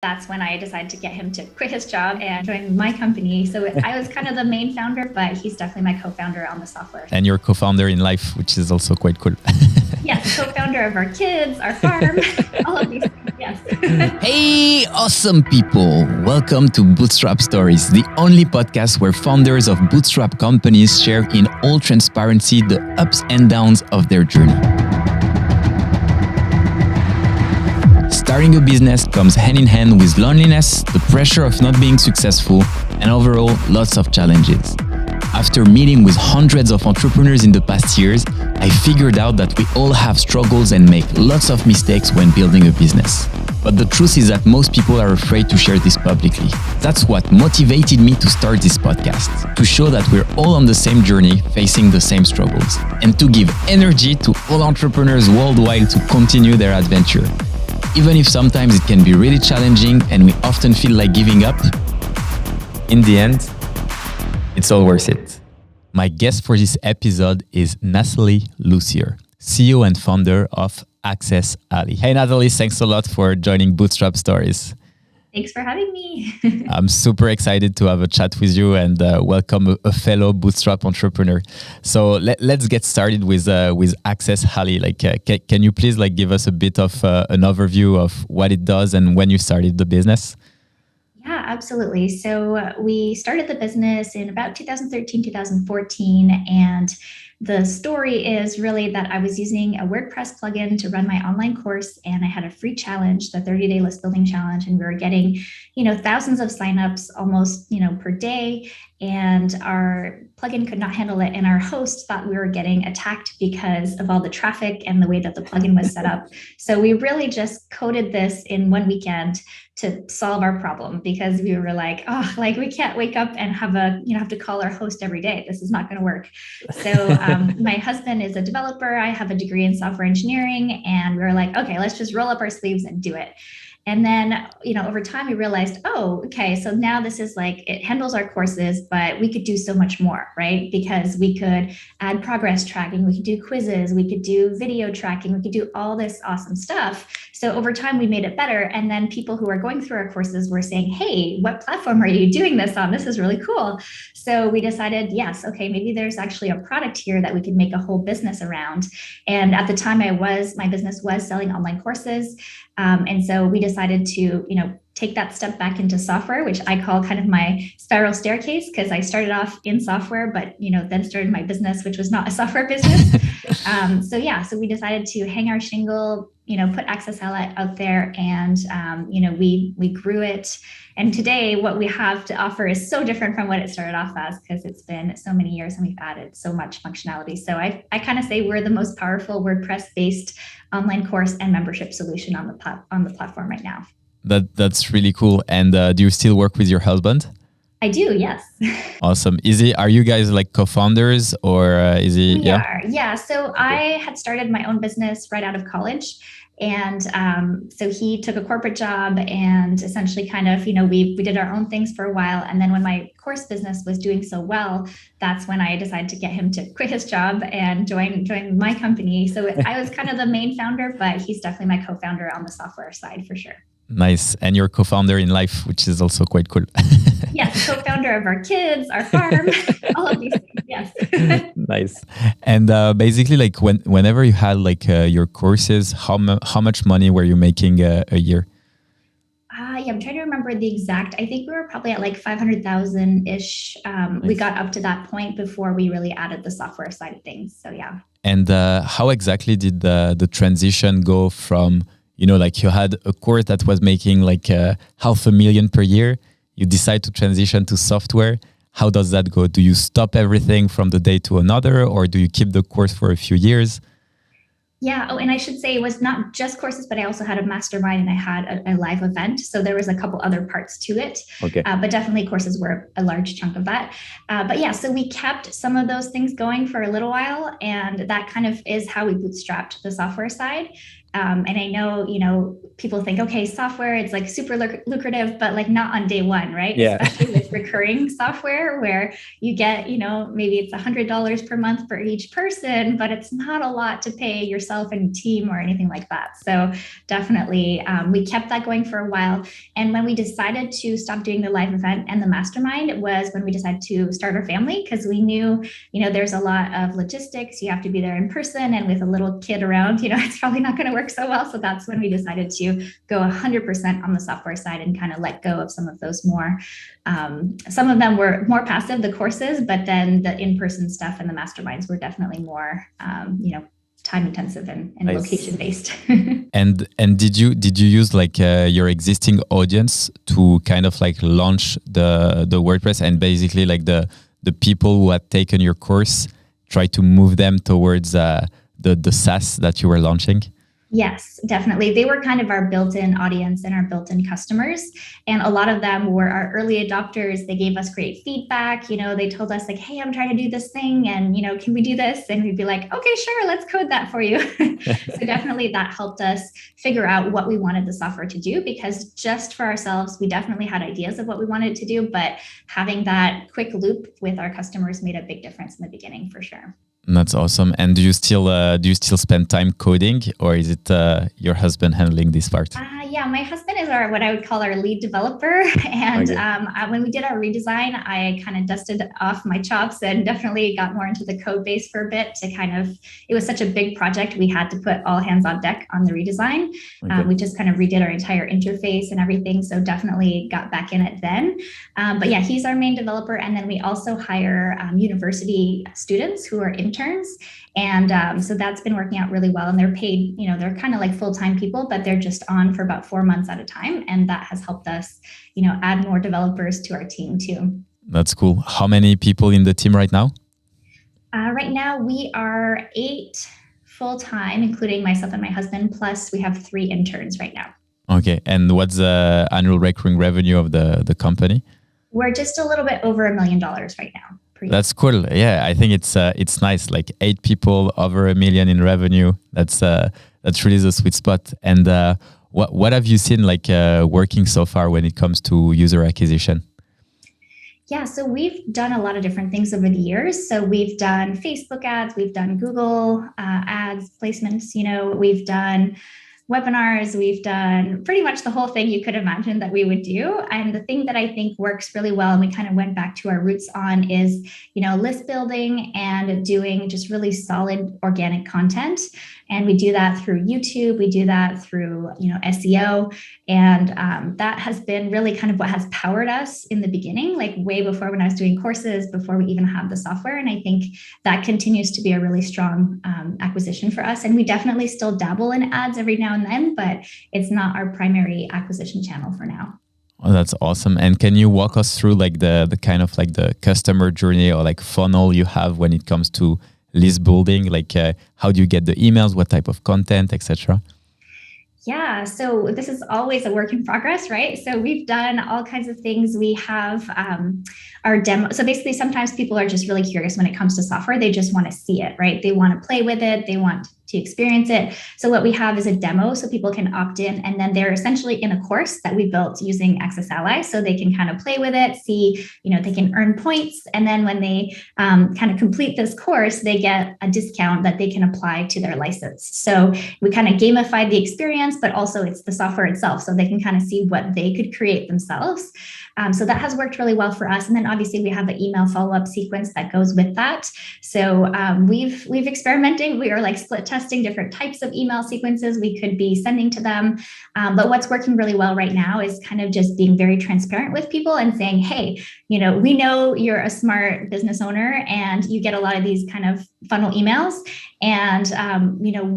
That's when I decided to get him to quit his job and join my company. So I was kind of the main founder, but he's definitely my co-founder on the software. And you're co-founder in life, which is also quite cool. Yes, co-founder of our kids, our farm, all of these things, yes. Hey, awesome people. Welcome to Bootstrap Stories, the only podcast where founders of bootstrap companies share in all transparency the ups and downs of their journey. Starting a business comes hand in hand with loneliness, the pressure of not being successful, and overall, lots of challenges. After meeting with hundreds of entrepreneurs in the past years, I figured out that we all have struggles and make lots of mistakes when building a business. But the truth is that most people are afraid to share this publicly. That's what motivated me to start this podcast, to show that we're all on the same journey, facing the same struggles, and to give energy to all entrepreneurs worldwide to continue their adventure. Even if sometimes it can be really challenging and we often feel like giving up, in the end, it's all worth it. My guest for this episode is Nathalie Lussier, CEO and founder of AccessAlly. Hey Nathalie, thanks a lot for joining Bootstrap Stories. Thanks for having me. I'm super excited to have a chat with you and welcome a fellow bootstrap entrepreneur. So let's get started with AccessAlly. Can you please give us a bit of an overview of what it does and when you started the business? Yeah, absolutely. So we started the business in about 2013, 2014, and the story is really that I was using a WordPress plugin to run my online course, and I had a free challenge, the 30-day list building challenge, and we were getting, thousands of signups almost, per day, and our plugin could not handle it, and our host thought we were getting attacked because of all the traffic and the way that the plugin was set up. So we really just coded this in one weekend to solve our problem, because we were like, we can't wake up and have to call our host every day. This is not going to work. So my husband is a developer. I have a degree in software engineering, and we were like, okay, let's just roll up our sleeves and do it. And then, over time we realized, so now this is it handles our courses, but we could do so much more, right? Because we could add progress tracking, we could do quizzes, we could do video tracking, we could do all this awesome stuff. So over time we made it better. And then people who are going through our courses were saying, hey, what platform are you doing this on? This is really cool. So we decided, yes, okay, maybe there's actually a product here that we could make a whole business around. And at the time my business was selling online courses. And so we decided to, take that step back into software, which I call kind of my spiral staircase, because I started off in software, but, then started my business, which was not a software business. So we decided to hang our shingle, put AccessAlly out there, and, we grew it. And today what we have to offer is so different from what it started off as, because it's been so many years and we've added so much functionality. So I kind of say we're the most powerful WordPress-based online course and membership solution on the platform right now. That's really cool. And do you still work with your husband? I do, yes. Awesome. Are you guys co-founders, or is he? We are, yeah. So I had started my own business right out of college. And so he took a corporate job, and essentially kind of, we did our own things for a while. And then when my course business was doing so well, that's when I decided to get him to quit his job and join my company. So I was kind of the main founder, but he's definitely my co-founder on the software side for sure. Nice. And you're co-founder in life, which is also quite cool. Yes, co-founder of our kids, our farm, all of these things, yes. Nice. And basically, whenever you had your courses, how much money were you making a year? I'm trying to remember the exact. I think we were probably at 500,000-ish. Nice. We got up to that point before we really added the software side of things. So yeah. And how exactly did the transition go from, you had a course that was making $500,000 per year. You decide to transition to software. How does that go? Do you stop everything from the day to another, or do you keep the course for a few years? Yeah. Oh, and I should say it was not just courses, but I also had a mastermind, and I had a live event. So there was a couple other parts to it. Okay. But definitely courses were a large chunk of that. But yeah, so we kept some of those things going for a little while, and that kind of is how we bootstrapped the software side. And I know, people think, okay, software, it's like super lucrative, but like not on day one, right? Yeah. Especially with recurring software where you get, maybe it's $100 per month for each person, but it's not a lot to pay yourself and team or anything like that. So definitely, we kept that going for a while. And when we decided to stop doing the live event and the mastermind was when we decided to start our family, because we knew, there's a lot of logistics. You have to be there in person, and with a little kid around, it's probably not going to work so well. So that's when we decided to go 100% on the software side and kind of let go of some of those more, some of them were more passive, the courses, but then the in-person stuff and the masterminds were definitely more, time intensive and Nice. location based. And did you use like your existing audience to kind of like launch the WordPress, and basically like the people who had taken your course, try to move them towards the SaaS that you were launching? Yes, definitely. They were kind of our built-in audience and our built-in customers. And a lot of them were our early adopters. They gave us great feedback. They told us like, hey, I'm trying to do this thing. And, can we do this? And we'd be like, okay, sure, let's code that for you. So definitely that helped us figure out what we wanted the software to do, because just for ourselves, we definitely had ideas of what we wanted to do, but having that quick loop with our customers made a big difference in the beginning for sure. That's awesome. And do you still spend time coding, or is it your husband handling this part? Yeah, my husband is what I would call our lead developer. And okay. When we did our redesign, I kind of dusted off my chops and definitely got more into the code base for a bit it was such a big project. We had to put all hands on deck on the redesign. Okay. We just kind of redid our entire interface and everything. So definitely got back in it then. But yeah, he's our main developer. And then we also hire university students who are interns. And so that's been working out really well. And they're paid, they're kind of like full-time people, but they're just on for about 4 months at a time. And that has helped us, add more developers to our team too. That's cool. How many people in the team right now? Right now we are 8 full-time, including myself and my husband. Plus we have 3 interns right now. Okay. And what's the annual recurring revenue of the company? We're just a little bit over $1 million right now. That's cool. Yeah, I think it's nice. Like 8 people over $1 million in revenue. That's really the sweet spot. And what have you seen like working so far when it comes to user acquisition? Yeah, so we've done a lot of different things over the years. So we've done Facebook ads, we've done Google ads placements. We've done webinars, we've done pretty much the whole thing you could imagine that we would do. And the thing that I think works really well, and we kind of went back to our roots on, is, list building and doing just really solid organic content. And we do that through YouTube. We do that through, SEO. And that has been really kind of what has powered us in the beginning, like way before when I was doing courses, before we even had the software. And I think that continues to be a really strong acquisition for us. And we definitely still dabble in ads every now and then, but it's not our primary acquisition channel for now. Oh, that's awesome. And can you walk us through like the kind of like the customer journey or like funnel you have when it comes to list building? Like how do you get the emails, what type of content, etc.? Yeah, so this is always a work in progress, right? So we've done all kinds of things. We have our demo. So basically, sometimes people are just really curious when it comes to software. They just want to see it, right? They want to play with it. They want to experience it. So what we have is a demo so people can opt in, and then they're essentially in a course that we built using AccessAlly, so they can kind of play with it, see, they can earn points. And then when they kind of complete this course, they get a discount that they can apply to their license. So we kind of gamified the experience, but also it's the software itself, so they can kind of see what they could create themselves. So that has worked really well for us. And then obviously we have the email follow-up sequence that goes with that. So we've experimenting. We are like split testing different types of email sequences we could be sending to them. But what's working really well right now is kind of just being very transparent with people and saying, hey, we know you're a smart business owner and you get a lot of these kind of funnel emails. And,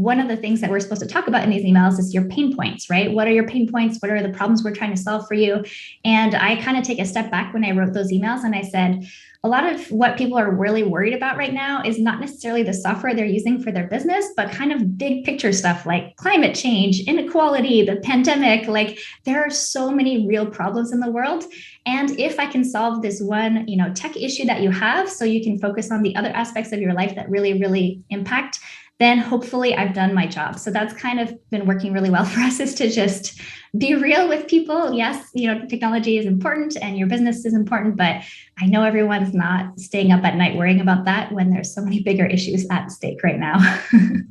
one of the things that we're supposed to talk about in these emails is your pain points, right? What are your pain points? What are the problems we're trying to solve for you? And I kind of take a step back when I wrote those emails and I said, a lot of what people are really worried about right now is not necessarily the software they're using for their business, but kind of big picture stuff like climate change, inequality, the pandemic. Like there are so many real problems in the world. And if I can solve this one, tech issue that you have, so you can focus on the other aspects of your life that really, really impact, then hopefully I've done my job. So that's kind of been working really well for us, is to just be real with people. Yes, technology is important and your business is important, but I know everyone's not staying up at night worrying about that when there's so many bigger issues at stake right now.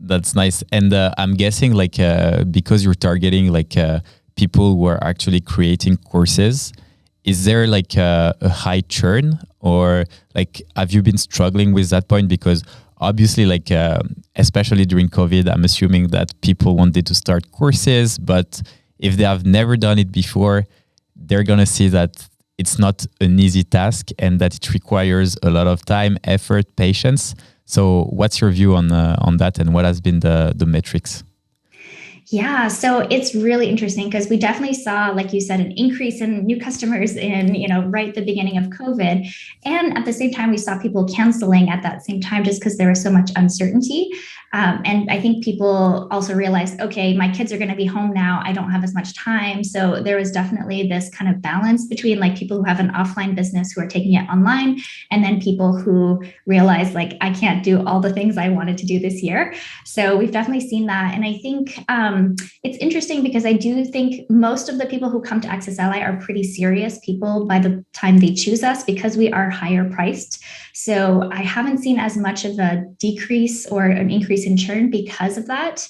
That's nice. And I'm guessing because you're targeting people who are actually creating courses, is there a high churn, or have you been struggling with that point? Because obviously especially during COVID, I'm assuming that people wanted to start courses, but if they have never done it before, they're going to see that it's not an easy task and that it requires a lot of time, effort, patience. So what's your view on that, and what has been the metrics? Yeah, so it's really interesting because we definitely saw, like you said, an increase in new customers in, right at the beginning of COVID. And at the same time, we saw people canceling at that same time just because there was so much uncertainty. And I think people also realized, okay, my kids are going to be home now. I don't have as much time. So there was definitely this kind of balance between people who have an offline business who are taking it online, and then people who realize I can't do all the things I wanted to do this year. So we've definitely seen that. And I think it's interesting because I do think most of the people who come to AccessAlly are pretty serious people by the time they choose us, because we are higher priced. So I haven't seen as much of a decrease or an increase in churn because of that.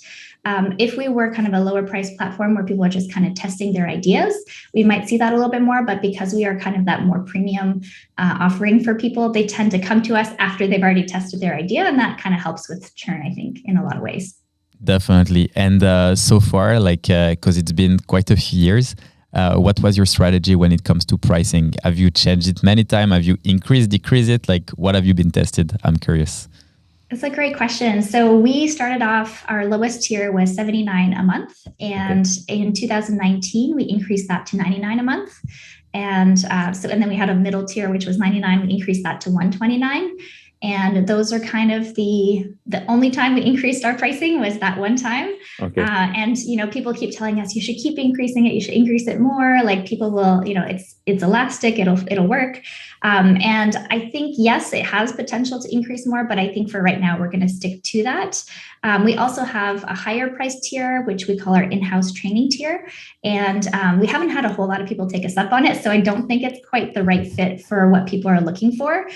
If we were kind of a lower price platform where people are just kind of testing their ideas, we might see that a little bit more. But because we are kind of that more premium offering for people, they tend to come to us after they've already tested their idea. And that kind of helps with churn, I think, in a lot of ways. Definitely. And so far, because it's been quite a few years, what was your strategy when it comes to pricing? Have you changed it many times? Have you increased, decreased it? What have you been tested? I'm curious. It's a great question. So we started off, our lowest tier was $79 a month. And in 2019, we increased that to $99 a month. And then we had a middle tier, which was $99. We increased that to $129. And those are kind of the only time we increased our pricing was that one time. Okay. And people keep telling us you should keep increasing it. You should increase it more. People will, it's elastic. It'll work. And I think yes, it has potential to increase more, but I think for right now we're going to stick to that. We also have a higher price tier, which we call our in-house training tier, and we haven't had a whole lot of people take us up on it, so I don't think it's quite the right fit for what people are looking for.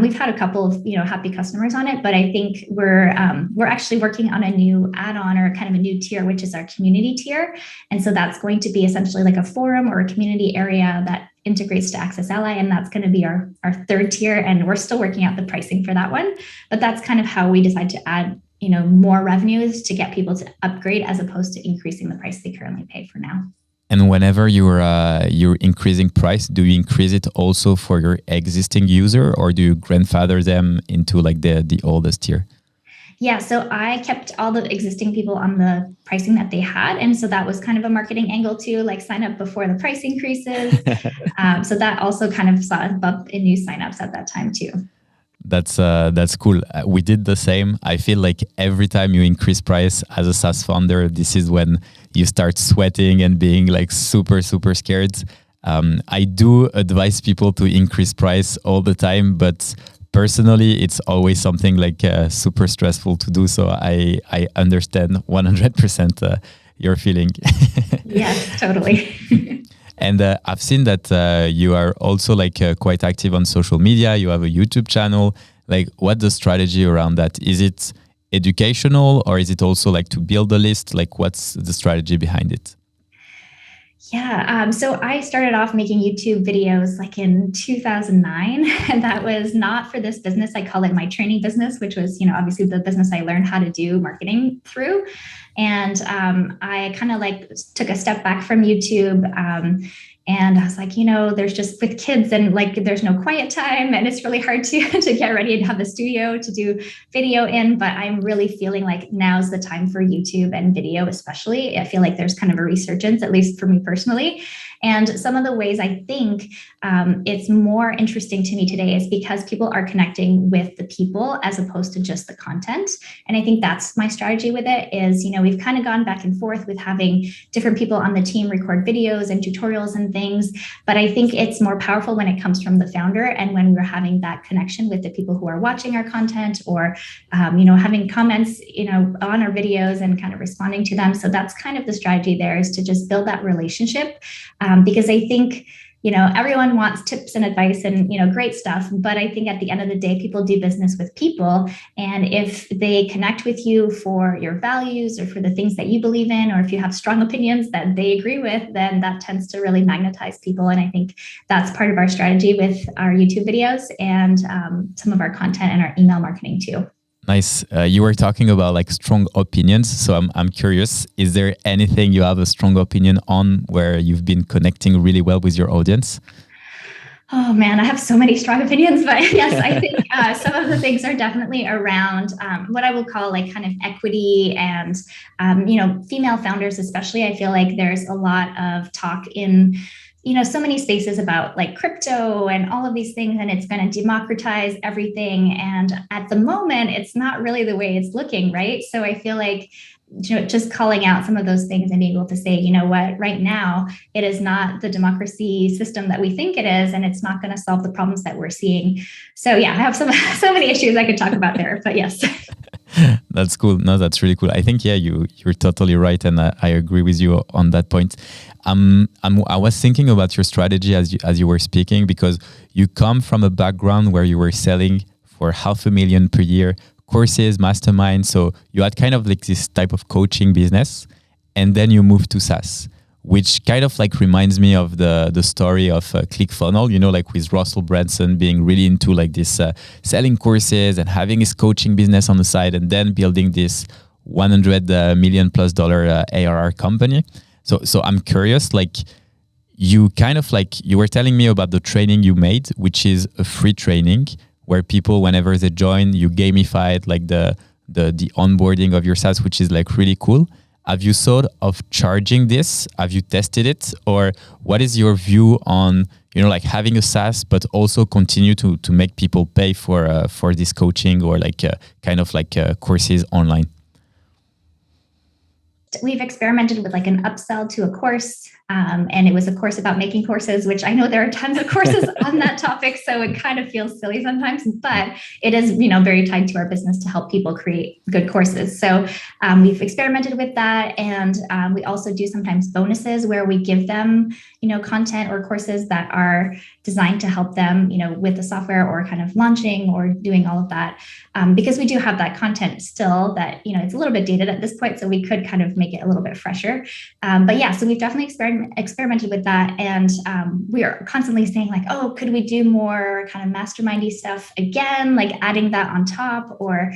We've had a couple of happy customers on it, but I think we're actually working on a new add-on or kind of a new tier, which is our community tier, and so that's going to be essentially like a forum or a community area that integrates to AccessAlly, and that's going to be our third tier, and we're still working out the pricing for that one, but that's kind of how we decide to add more revenues to get people to upgrade as opposed to increasing the price they currently pay for now. And whenever you're increasing price, do you increase it also for your existing user, or do you grandfather them into the oldest tier? Yeah, so I kept all the existing people on the pricing that they had. And so that was kind of a marketing angle too, sign up before the price increases. So that also kind of saw a bump in new signups at that time too. That's cool. We did the same. I feel like every time you increase price as a SaaS founder, this is when you start sweating and being super, super scared. I do advise people to increase price all the time, but personally, it's always something super stressful to do. So I understand 100% your feeling. Yes, totally. And I've seen that you are also quite active on social media. You have a YouTube channel. What's the strategy around that? Is it educational, or is it also to build a list? What's the strategy behind it? Yeah, so I started off making YouTube videos in 2009, and that was not for this business. I call it my training business, which was, obviously the business I learned how to do marketing through. And I kind of took a step back from YouTube. And I was there's just with kids and there's no quiet time, and it's really hard to get ready and have a studio to do video in. But I'm really feeling now's the time for YouTube and video, especially. I feel there's kind of a resurgence, at least for me personally. And some of the ways I think it's more interesting to me today is because people are connecting with the people as opposed to just the content. And I think that's my strategy with it is, we've kind of gone back and forth with having different people on the team record videos and tutorials and things. But I think it's more powerful when it comes from the founder and when we're having that connection with the people who are watching our content or, having comments, on our videos and kind of responding to them. So that's kind of the strategy there is to just build that relationship because I think everyone wants tips and advice and, great stuff. But I think at the end of the day, people do business with people. And if they connect with you for your values or for the things that you believe in, or if you have strong opinions that they agree with, then that tends to really magnetize people. And I think that's part of our strategy with our YouTube videos and some of our content and our email marketing too. Nice. You were talking about like strong opinions. So I'm curious, is there anything you have a strong opinion on where you've been connecting really well with your audience? Oh man, I have so many strong opinions, but yes, I think some of the things are definitely around what I will call like kind of equity and, female founders, especially. I feel like there's a lot of talk in so many spaces about like crypto and all of these things, and it's going to democratize everything. And at the moment, it's not really the way it's looking, right? So I feel like just calling out some of those things and being able to say, what, right now, it is not the democracy system that we think it is, and it's not going to solve the problems that we're seeing. So yeah, I have so many issues I could talk about there, but yes. That's cool. No, that's really cool. I think, you're totally right. And I agree with you on that point. I was thinking about your strategy as you were speaking, because you come from a background where you were selling for $500,000 per year, courses, masterminds. So you had kind of like this type of coaching business, and then you moved to SaaS, which kind of like reminds me of the story of ClickFunnels, like with Russell Brunson being really into like this selling courses and having his coaching business on the side, and then building this $100 million+ ARR company. So I'm curious, like you kind of like, you were telling me about the training you made, which is a free training where people, whenever they join, you gamified like the onboarding of your SaaS, which is like really cool. Have you thought of charging this? Have you tested it? Or what is your view on, like having a SaaS, but also continue to make people pay for this coaching or like kind of like courses online? We've experimented with like an upsell to a course, and it was a course about making courses, which I know there are tons of courses on that topic, so it kind of feels silly sometimes, but it is, very tied to our business to help people create good courses. So we've experimented with that, and we also do sometimes bonuses where we give them, content or courses that are designed to help them, with the software or kind of launching or doing all of that, because we do have that content still that, it's a little bit dated at this point, so we could kind of make it a little bit fresher. But yeah, so we've definitely experimented with that. And we are constantly saying like, oh, could we do more kind of mastermindy stuff again, like adding that on top? Or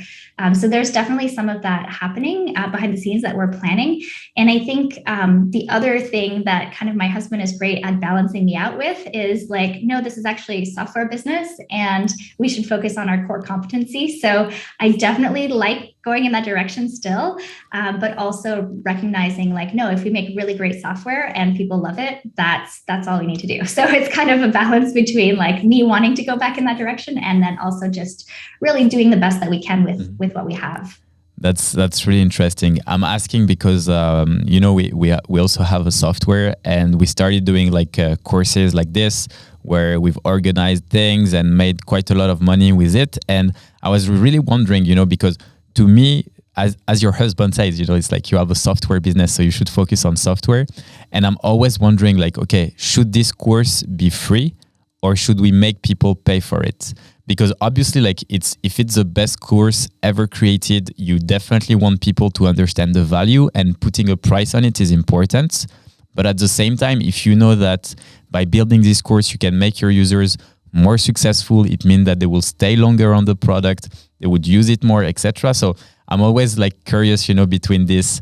so there's definitely some of that happening behind the scenes that we're planning. And I think the other thing that kind of my husband is great at balancing me out with is like, no, this is actually a software business and we should focus on our core competency. So I definitely like going in that direction still, but also recognizing like, no, if we make really great software and people love it, that's all we need to do. So it's kind of a balance between like me wanting to go back in that direction and then also just really doing the best that we can with what we have. That's really interesting. I'm asking because we also have a software, and we started doing like courses like this where we've organized things and made quite a lot of money with it. And I was really wondering, because to me, as your husband says, it's like you have a software business, so you should focus on software. And I'm always wondering like, okay, should this course be free or should we make people pay for it? Because obviously, like if it's the best course ever created, you definitely want people to understand the value, and putting a price on it is important. But at the same time, if you know that by building this course, you can make your users more successful, it means that they will stay longer on the product, they would use it more, etc. So I'm always like curious, between this.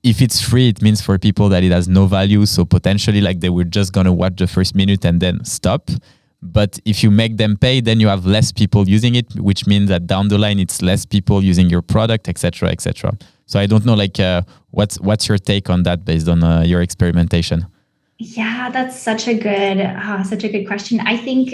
If it's free, it means for people that it has no value. So potentially like they were just going to watch the first minute and then stop. But if you make them pay, then you have less people using it, which means that down the line, it's less people using your product, etc., etc. So I don't know, like, what's your take on that based on your experimentation? Yeah, that's such a good question. I think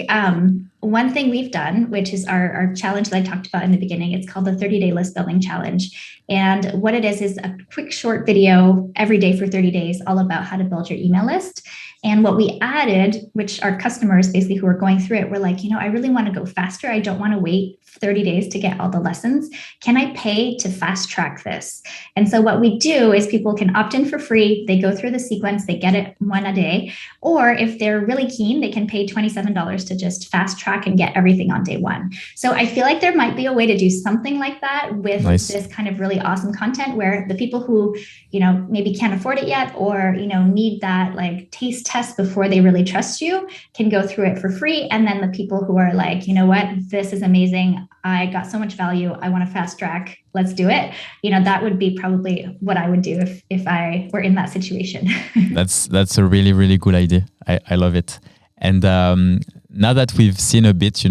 one thing we've done, which is our challenge that I talked about in the beginning, it's called the 30-day list building challenge. And what it is a quick short video every day for 30 days, all about how to build your email list. And what we added, which our customers basically who are going through it were like, I really want to go faster. I don't want to wait 30 days to get all the lessons. Can I pay to fast track this? And so what we do is people can opt in for free. They go through the sequence, they get it one a day. Or if they're really keen, they can pay $27 to just fast track and get everything on day one. So I feel like there might be a way to do something like that with this kind of really awesome content where the people who, maybe can't afford it yet or, need that like taste test before they really trust you can go through it for free. And then the people who are like, what, this is amazing. I got so much value. I want to fast track. Let's do it. That would be probably what I would do if I were in that situation. That's a really, really good idea. I love it. And now that we've seen a bit,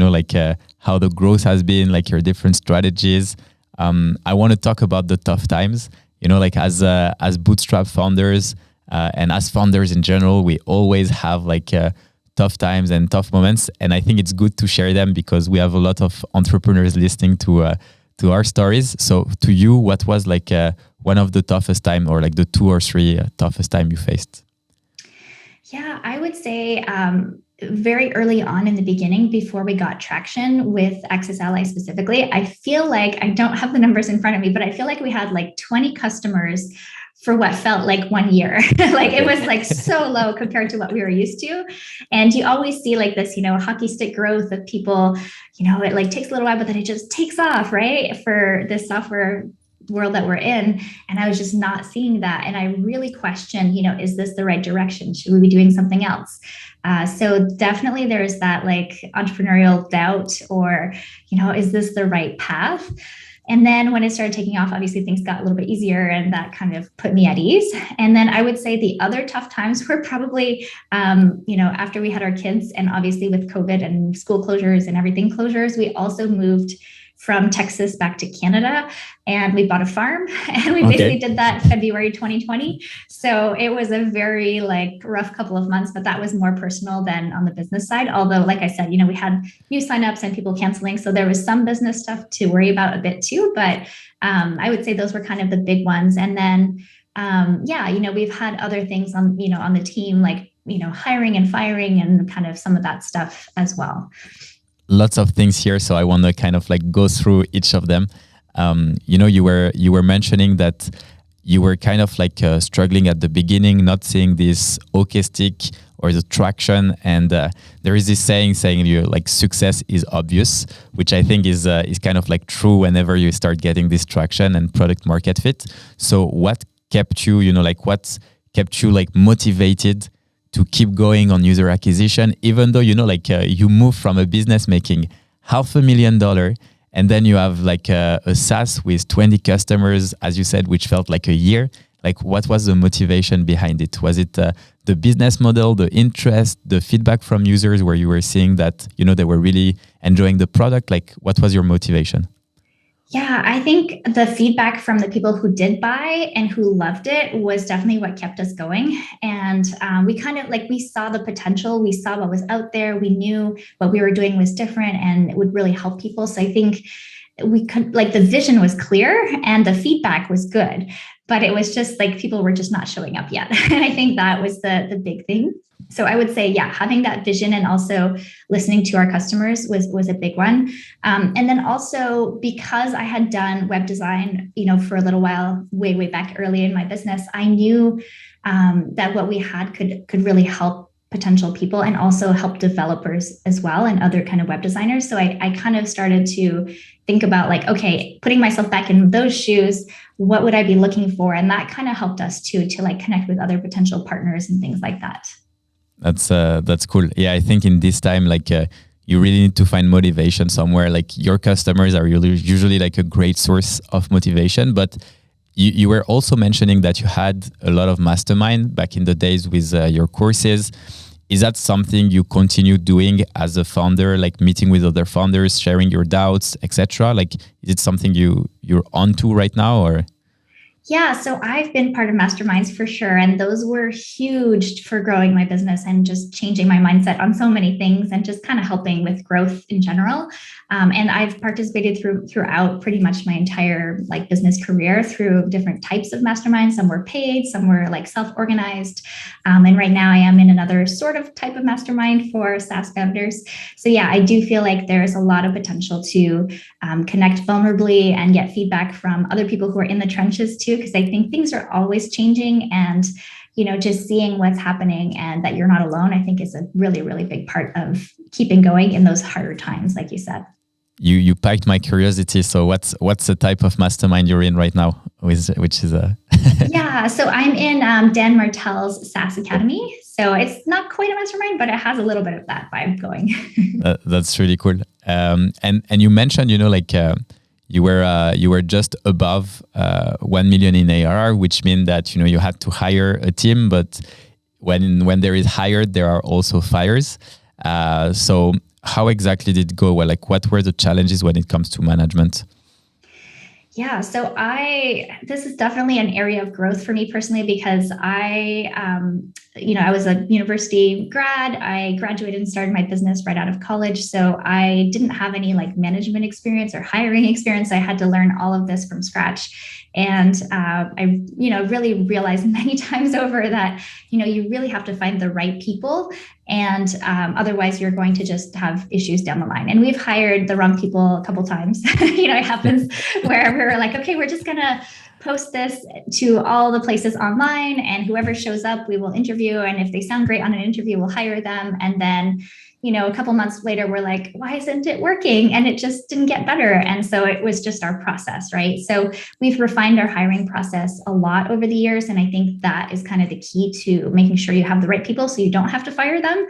how the growth has been, like your different strategies, I want to talk about the tough times. As bootstrap founders and as founders in general, we always have tough times and tough moments. And I think it's good to share them because we have a lot of entrepreneurs listening to our stories. So to you, what was one of the toughest time or the 2 or 3 toughest time you faced? Yeah, I would say very early on in the beginning, before we got traction with AccessAlly specifically, I feel like I don't have the numbers in front of me, but I feel like we had 20 customers for what felt like 1 year. It was so low compared to what we were used to. And you always see this, hockey stick growth of people, it takes a little while, but then it just takes off, right? For this software world that we're in. And I was just not seeing that. And I really questioned, is this the right direction? Should we be doing something else? So definitely there's that entrepreneurial doubt or, is this the right path? And then when it started taking off, obviously things got a little bit easier and that kind of put me at ease. And then I would say the other tough times were probably, after we had our kids and obviously with COVID and school closures and everything closures, we also moved from Texas back to Canada and we bought a farm and we basically did that February 2020. So it was a very rough couple of months, but that was more personal than on the business side. Although, like I said, we had new signups and people canceling. So there was some business stuff to worry about a bit too, but I would say those were kind of the big ones. And then, we've had other things on the team, hiring and firing and kind of some of that stuff as well. Lots of things here, so I want to kind of go through each of them. You were mentioning that you were kind of struggling at the beginning, not seeing this hockey stick or the traction, and there is this saying you success is obvious, which I think is kind of true whenever you start getting this traction and product market fit. So what kept you, what kept you motivated to keep going on user acquisition, even though, you move from a business making $500,000 and then you have a SaaS with 20 customers, as you said, which felt like a year. What was the motivation behind it? Was it the business model, the interest, the feedback from users where you were seeing that, they were really enjoying the product? What was your motivation? Yeah, I think the feedback from the people who did buy and who loved it was definitely what kept us going. And we kind of we saw the potential, we saw what was out there, we knew what we were doing was different and it would really help people. So I think we could the vision was clear and the feedback was good, but it was just people were just not showing up yet. And I think that was the big thing. So I would say, yeah, having that vision and also listening to our customers was a big one. And then also because I had done web design, for a little while, way back early in my business, I knew that what we had could really help potential people and also help developers as well and other kind of web designers. So I kind of started to think about okay, putting myself back in those shoes, what would I be looking for? And that kind of helped us too, to connect with other potential partners and things like that. That's cool. Yeah, I think in this time, you really need to find motivation somewhere. Your customers are usually a great source of motivation. But you were also mentioning that you had a lot of mastermind back in the days with your courses. Is that something you continue doing as a founder, meeting with other founders, sharing your doubts, etc.? Is it something you're onto right now, or? Yeah, so I've been part of masterminds for sure. And those were huge for growing my business and just changing my mindset on so many things and just kind of helping with growth in general. And I've participated throughout pretty much my entire like business career through different types of masterminds. Some were paid, some were like self-organized. And right now I am in another sort of type of mastermind for SaaS founders. So yeah, I do feel like there's a lot of potential to connect vulnerably and get feedback from other people who are in the trenches too, because I think things are always changing, and just seeing what's happening and that you're not alone, I think is a really, really big part of keeping going in those harder times, like you said. You piqued my curiosity. So what's the type of mastermind you're in right now? Which is a Yeah, so I'm in Dan Martell's SaaS Academy. So it's not quite a mastermind, but it has a little bit of that vibe going. that's really cool. And you mentioned, you were just above 1 million in ARR, which means that you had to hire a team. But when there is hired, there are also fires. So how exactly did it go? Well, like what were the challenges when it comes to management? Yeah, so this is definitely an area of growth for me personally because I was a university grad. I graduated and started my business right out of college. So I didn't have any like management experience or hiring experience. I had to learn all of this from scratch. And I really realized many times over that, you really have to find the right people. And otherwise, you're going to just have issues down the line. And we've hired the wrong people a couple times. It happens where we're like, okay, we're just going to post this to all the places online, and whoever shows up, we will interview. And if they sound great on an interview, we'll hire them. And then a couple months later, we're like, why isn't it working? And it just didn't get better. And so it was just our process, right? So we've refined our hiring process a lot over the years. And I think that is kind of the key to making sure you have the right people so you don't have to fire them.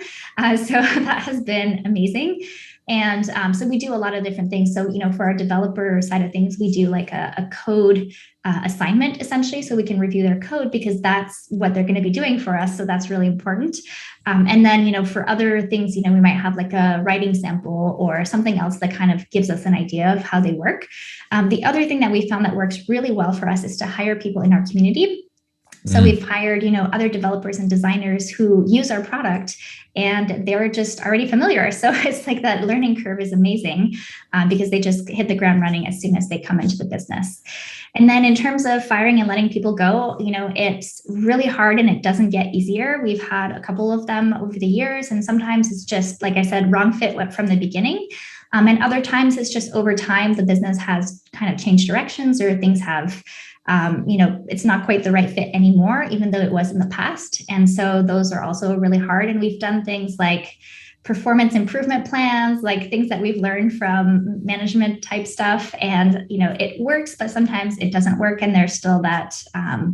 So that has been amazing. And so we do a lot of different things. So, for our developer side of things, we do like a code assignment essentially, so we can review their code because that's what they're going to be doing for us. So that's really important. And then, for other things, we might have like a writing sample or something else that kind of gives us an idea of how they work. The other thing that we found that works really well for us is to hire people in our community. So we've hired, other developers and designers who use our product, and they're just already familiar. So it's like that learning curve is amazing because they just hit the ground running as soon as they come into the business. And then in terms of firing and letting people go, it's really hard and it doesn't get easier. We've had a couple of them over the years, and sometimes it's just, like I said, wrong fit from the beginning. And other times it's just over time, the business has kind of changed directions or things have it's not quite the right fit anymore, even though it was in the past. And so those are also really hard. And we've done things like performance improvement plans, like things that we've learned from management type stuff. And, it works, but sometimes it doesn't work. And there's still that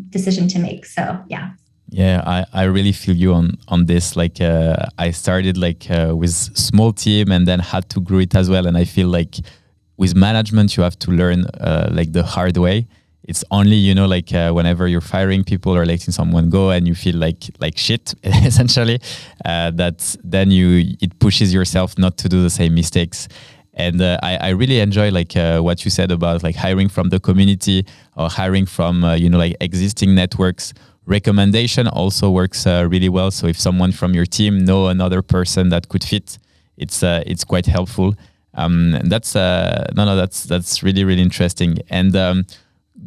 decision to make. So, yeah. Yeah, I really feel you on this. Like I started with small team and then had to grow it as well. And I feel like with management, you have to learn the hard way. It's only, whenever you're firing people or letting someone go and you feel like shit, essentially, that then it pushes yourself not to do the same mistakes. And I really enjoy what you said about hiring from the community or hiring from, existing networks. Recommendation also works really well. So if someone from your team know another person that could fit, it's quite helpful. And that's really, really interesting. And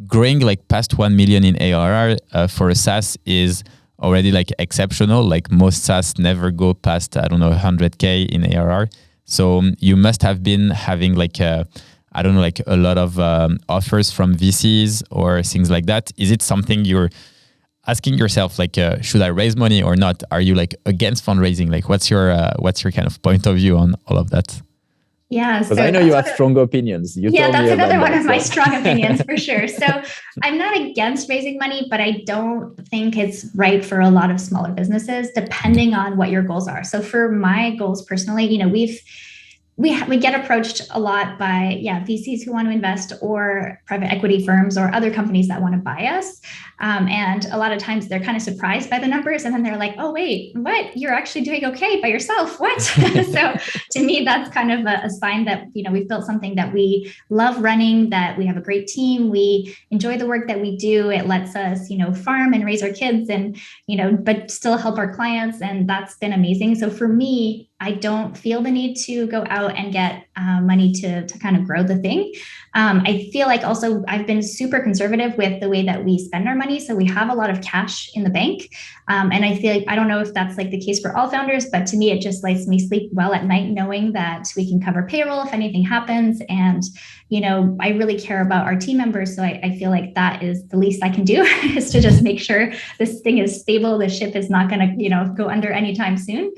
growing past 1 million in ARR for a SaaS is already exceptional. Most SaaS never go past, 100K in ARR. So you must have been having a lot of offers from VCs or things like that. Is it something you're asking yourself, should I raise money or not? Are you against fundraising? What's your kind of point of view on all of that? Yeah, because I know you have strong opinions. That's another one of my strong opinions for sure. So I'm not against raising money, but I don't think it's right for a lot of smaller businesses, depending on what your goals are. So for my goals personally, we get approached a lot by VCs who want to invest, or private equity firms, or other companies that want to buy us. And a lot of times they're kind of surprised by the numbers, and then they're like, "Oh wait, what? You're actually doing okay by yourself? What?" So to me, that's kind of a sign that we've built something that we love running, that we have a great team, we enjoy the work that we do. It lets us farm and raise our kids, and but still help our clients, and that's been amazing. So for me, I don't feel the need to go out and get money to kind of grow the thing. I feel like also I've been super conservative with the way that we spend our money. So we have a lot of cash in the bank. And I feel like, I don't know if that's like the case for all founders, but to me, it just lets me sleep well at night, knowing that we can cover payroll if anything happens. And, I really care about our team members. So I feel like that is the least I can do, is to just make sure this thing is stable. The ship is not going to, go under anytime soon.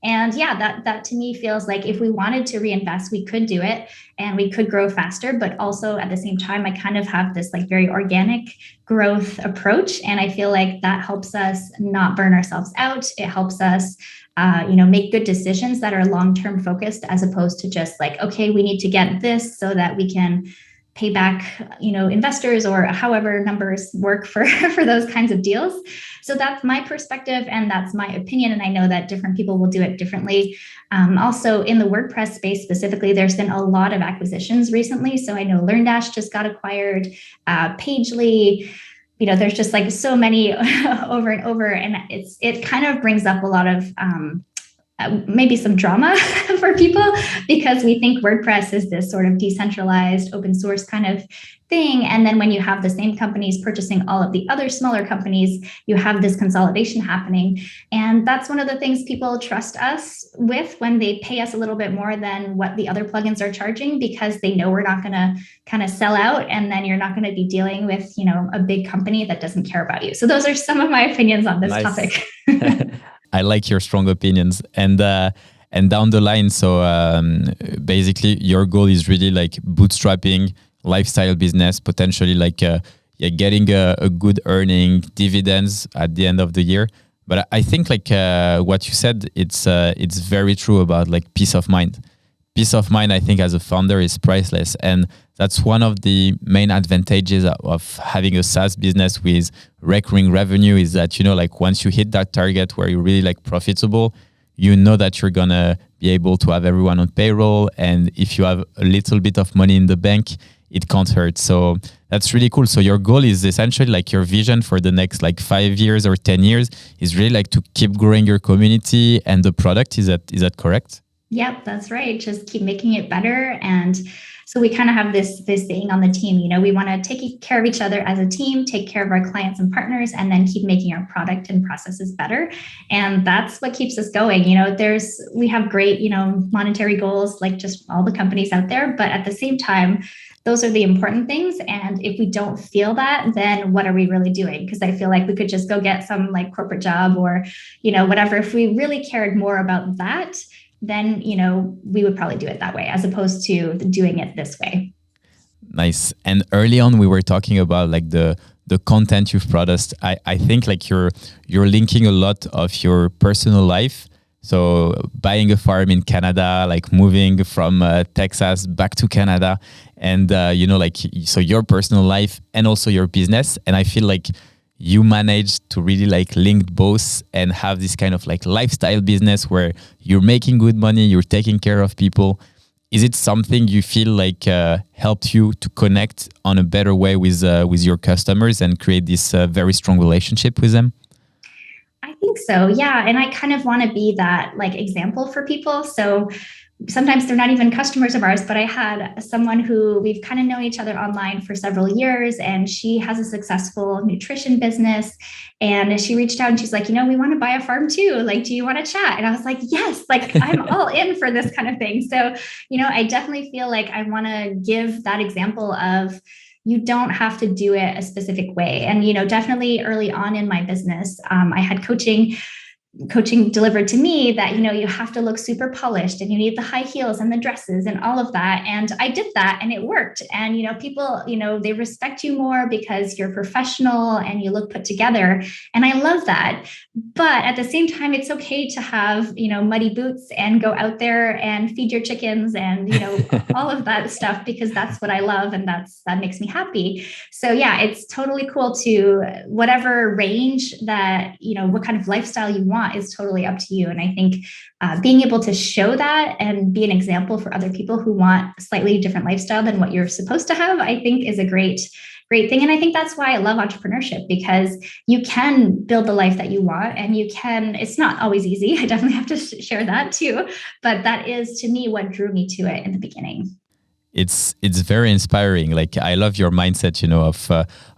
And that to me feels like if we wanted to reinvest, we could do it and we could grow faster. But also at the same time, I kind of have this like very organic growth approach. And I feel like that helps us not burn ourselves out. It helps us make good decisions that are long-term focused, as opposed to just like, okay, we need to get this so that we can pay back, investors, or however numbers work for those kinds of deals. So that's my perspective and that's my opinion. And I know that different people will do it differently. Also in the WordPress space specifically, there's been a lot of acquisitions recently. So I know LearnDash just got acquired, Pagely, there's just like so many over and over. And it kind of brings up a lot of, maybe some drama for people, because we think WordPress is this sort of decentralized open source kind of thing. And then when you have the same companies purchasing all of the other smaller companies, you have this consolidation happening. And that's one of the things people trust us with when they pay us a little bit more than what the other plugins are charging, because they know we're not going to kind of sell out, and then you're not going to be dealing with, a big company that doesn't care about you. So those are some of my opinions on this topic. I like your strong opinions, and down the line. So basically, your goal is really like bootstrapping lifestyle business, potentially like getting a good earning, dividends at the end of the year. But I think like what you said, it's very true about like peace of mind. Peace of mind, I think, as a founder is priceless, and that's one of the main advantages of having a SaaS business with recurring revenue, is that, like once you hit that target where you're really like profitable, that you're gonna be able to have everyone on payroll. And if you have a little bit of money in the bank, it can't hurt. So that's really cool. So your goal is essentially like your vision for the next like 5 years or 10 years is really like to keep growing your community and the product. Is that correct? Yep, that's right. Just keep making it better. And so we kind of have this saying on the team, we want to take care of each other as a team, take care of our clients and partners, and then keep making our product and processes better. And that's what keeps us going. We have great, monetary goals, like just all the companies out there. But at the same time, those are the important things. And if we don't feel that, then what are we really doing? Because I feel like we could just go get some like corporate job or, whatever. If we really cared more about that, then, we would probably do it that way, as opposed to doing it this way. Nice. And early on, we were talking about like the content you've produced. I think like you're linking a lot of your personal life. So buying a farm in Canada, like moving from Texas back to Canada, and so your personal life and also your business. And I feel like you managed to really like link both and have this kind of like lifestyle business where you're making good money, you're taking care of people. Is it something you feel like helped you to connect on a better way with your customers and create this very strong relationship with them? I think so. Yeah. And I kind of want to be that like example for people. So sometimes they're not even customers of ours, but I had someone who we've kind of known each other online for several years, and she has a successful nutrition business. And she reached out and she's like, we want to buy a farm too. Like, do you want to chat? And I was like, yes, like I'm all in for this kind of thing. So, I definitely feel like I want to give that example of, you don't have to do it a specific way. And, definitely early on in my business, I had coaching coaching delivered to me that, you have to look super polished and you need the high heels and the dresses and all of that. And I did that and it worked. And, people, they respect you more because you're professional and you look put together. And I love that. But at the same time, it's okay to have, muddy boots and go out there and feed your chickens and, all of that stuff, because that's what I love. And that makes me happy. So yeah, it's totally cool to whatever range that, what kind of lifestyle you want is totally up to you. And I think being able to show that and be an example for other people who want a slightly different lifestyle than what you're supposed to have, I think is a great thing. And I think that's why I love entrepreneurship, because you can build the life that you want and it's not always easy. I definitely have to share that too. But that is, to me, what drew me to it in the beginning. It's very inspiring. Like, I love your mindset,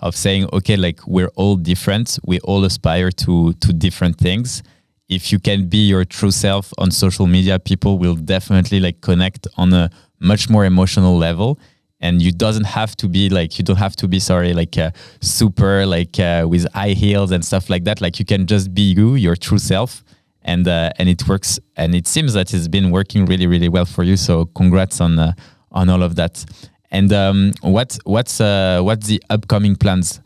of saying, okay, like, we're all different. We all aspire to different things. If you can be your true self on social media, people will definitely like connect on a much more emotional level. And you don't have to be super with high heels and stuff like that. Like, you can just be your true self, and it works. And it seems that it's been working really, really well for you. So congrats on all of that. And what's the upcoming plans?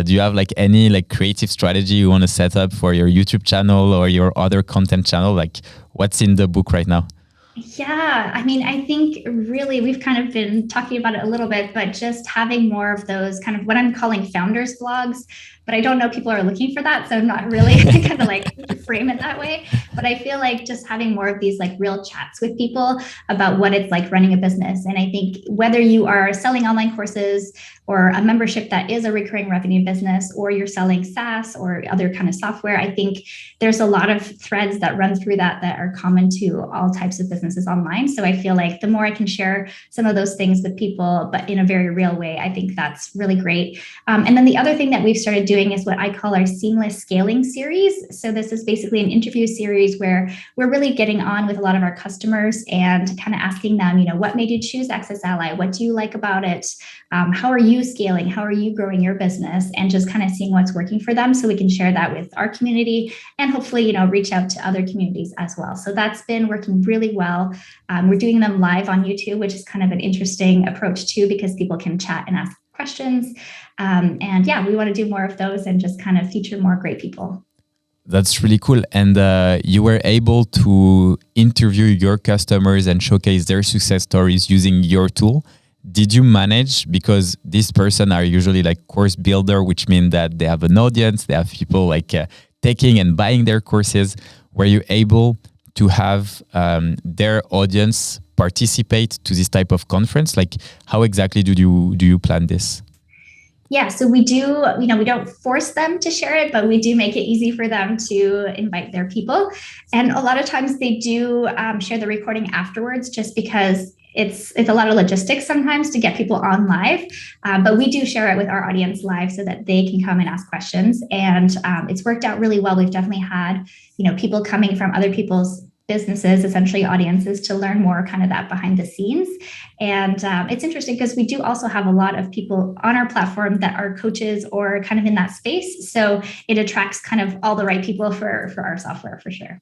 Do you have like any like creative strategy you want to set up for your YouTube channel or your other content channel? Like, what's in the book right now? Yeah, I mean, I think really we've kind of been talking about it a little bit, but just having more of those kind of what I'm calling founders blogs. But I don't know people are looking for that, so I'm not really kind of like frame it that way. But I feel like just having more of these like real chats with people about what it's like running a business. And I think whether you are selling online courses or a membership that is a recurring revenue business, or you're selling SaaS or other kind of software, I think there's a lot of threads that run through that are common to all types of businesses online. So I feel like the more I can share some of those things with people, but in a very real way, I think that's really great. And then the other thing that we've started doing is what I call our seamless scaling series. So this is basically an interview series where we're really getting on with a lot of our customers and kind of asking them, what made you choose AccessAlly? What do you like about it? How are you scaling? How are you growing your business? And just kind of seeing what's working for them so we can share that with our community and hopefully, reach out to other communities as well. So that's been working really well. We're doing them live on YouTube, which is kind of an interesting approach too, because people can chat and ask questions. And yeah, we want to do more of those and just kind of feature more great people. That's really cool. And you were able to interview your customers and showcase their success stories using your tool. Did you manage, because this person are usually like course builder, which means that they have an audience, they have people like taking and buying their courses. Were you able to have their audience participate to this type of conference? Like, how exactly do you plan this? Yeah, so we do, we don't force them to share it, but we do make it easy for them to invite their people. And a lot of times they do share the recording afterwards, just because it's a lot of logistics sometimes to get people on live. But we do share it with our audience live so that they can come and ask questions. And it's worked out really well. We've definitely had, people coming from other people's businesses, essentially audiences, to learn more kind of that behind the scenes. And it's interesting because we do also have a lot of people on our platform that are coaches or kind of in that space. So it attracts kind of all the right people for our software, for sure.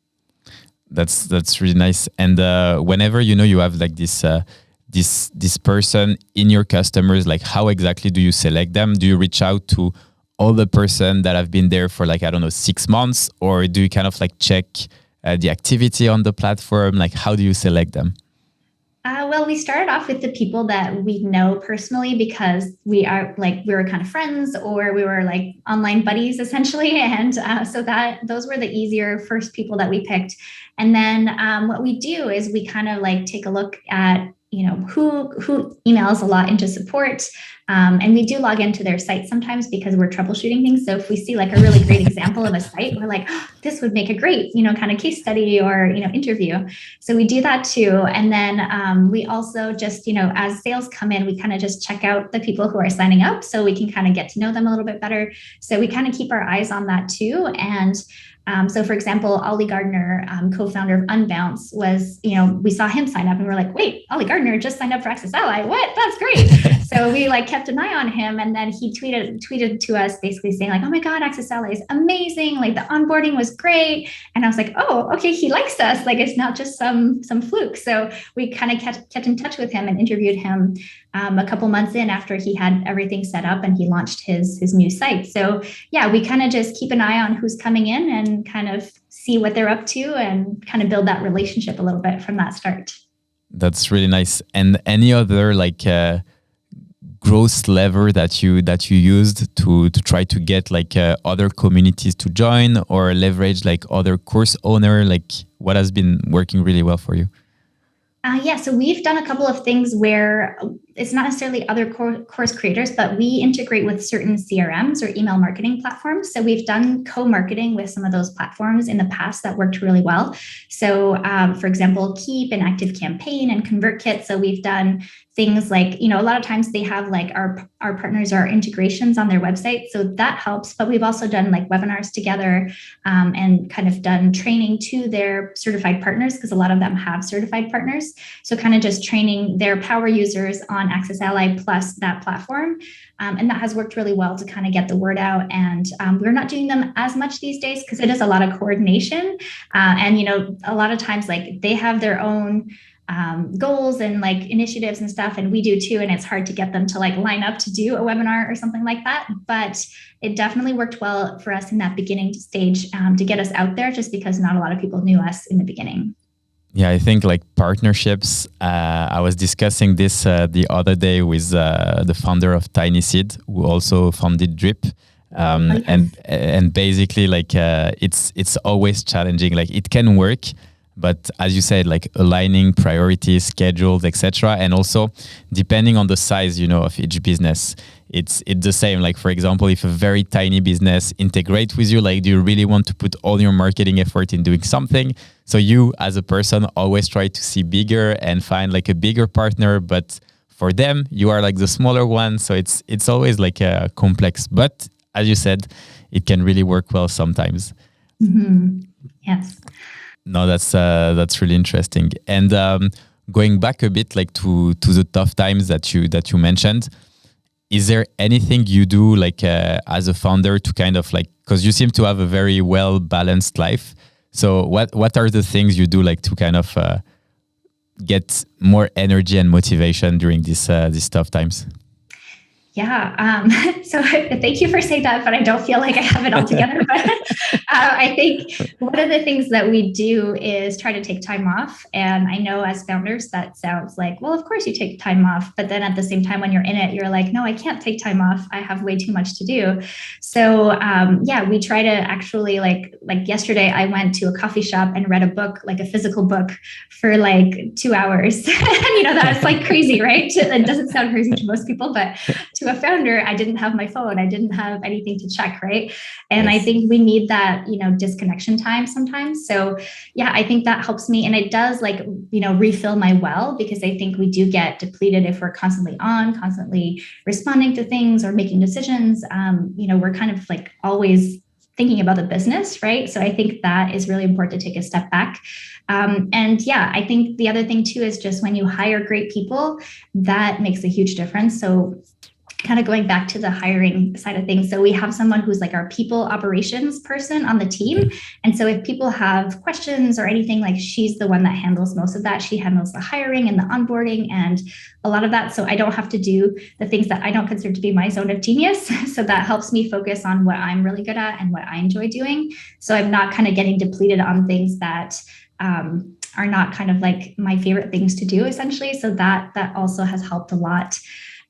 That's really nice. And whenever you have like this person in your customers, like, how exactly do you select them? Do you reach out to all the person that have been there for 6 months, or do you kind of like check the activity on the platform? Like, how do you select them? Well, we started off with the people that we know personally, because we were kind of friends, or we were like online buddies essentially. And so those were the easier first people that we picked. And then what we do is we kind of like take a look at, who emails a lot into support. And we do log into their site sometimes because we're troubleshooting things. So if we see like a really great example of a site, we're like, oh, this would make a great, kind of case study or, interview. So we do that too. And then we also just, as sales come in, we kind of just check out the people who are signing up so we can kind of get to know them a little bit better. So we kind of keep our eyes on that too. And So for example, Ollie Gardner, co-founder of Unbounce, was, we saw him sign up and we're like, wait, Ollie Gardner just signed up for AccessAlly. What? That's great. So we like kept an eye on him, and then he tweeted to us basically saying like, oh my God, AccessAlly is amazing. Like the onboarding was great. And I was like, oh, okay, he likes us. Like it's not just some fluke. So we kind of kept in touch with him and interviewed him a couple months in after he had everything set up and he launched his new site. So yeah, we kind of just keep an eye on who's coming in and kind of see what they're up to and kind of build that relationship a little bit from that start. That's really nice. And any other like growth lever that you used to try to get like other communities to join or leverage like other course owner? Like what has been working really well for you? Yeah, so we've done a couple of things where it's not necessarily other course creators, but we integrate with certain CRMs or email marketing platforms. So we've done co-marketing with some of those platforms in the past that worked really well. So for example, Keep and ActiveCampaign and ConvertKit. So we've done things like, a lot of times they have like our partners or integrations on their website. So that helps. But we've also done like webinars together and kind of done training to their certified partners, because a lot of them have certified partners. So kind of just training their power users on AccessAlly plus that platform. And that has worked really well to kind of get the word out. And we're not doing them as much these days because it is a lot of coordination. And, a lot of times like they have their own goals and like initiatives and stuff, and we do too, and it's hard to get them to like line up to do a webinar or something like that, but it definitely worked well for us in that beginning stage to get us out there, just because not a lot of people knew us in the beginning. Yeah, I think like partnerships, I was discussing this the other day with the founder of Tiny Seed, who also founded Drip. And basically like it's always challenging. Like it can work, but as you said, like aligning priorities, schedules, etc., and also depending on the size, of each business, it's the same. Like for example, if a very tiny business integrate with you, like do you really want to put all your marketing effort in doing something? So you as a person always try to see bigger and find like a bigger partner, but for them you are like the smaller one. So it's always like complex. But as you said, it can really work well sometimes. Mm-hmm. Yes. No, that's really interesting. And going back a bit, like to the tough times that you mentioned, is there anything you do like as a founder to kind of like, because you seem to have a very well balanced life. So what are the things you do like to kind of get more energy and motivation during these tough times? Yeah. So thank you for saying that, but I don't feel like I have it all together. But I think one of the things that we do is try to take time off. And I know as founders, that sounds like, well, of course you take time off. But then at the same time, when you're in it, you're like, no, I can't take time off. I have way too much to do. So yeah, we try to actually like yesterday, I went to a coffee shop and read a book, like a physical book for like 2 hours. And that's like crazy, right? It doesn't sound crazy to most people, but to a founder, I didn't have my phone. I didn't have anything to check, right? And yes. I think we need that, disconnection time sometimes. So yeah, I think that helps me. And it does like, refill my well, because I think we do get depleted if we're constantly constantly responding to things or making decisions. We're kind of like always thinking about the business, right? So I think that is really important to take a step back. And yeah, I think the other thing too is just when you hire great people, that makes a huge difference. So kind of going back to the hiring side of things. So we have someone who's like our people operations person on the team. And so if people have questions or anything, like she's the one that handles most of that. She handles the hiring and the onboarding and a lot of that. So I don't have to do the things that I don't consider to be my zone of genius. So that helps me focus on what I'm really good at and what I enjoy doing. So I'm not kind of getting depleted on things that are not kind of like my favorite things to do, essentially. So that also has helped a lot.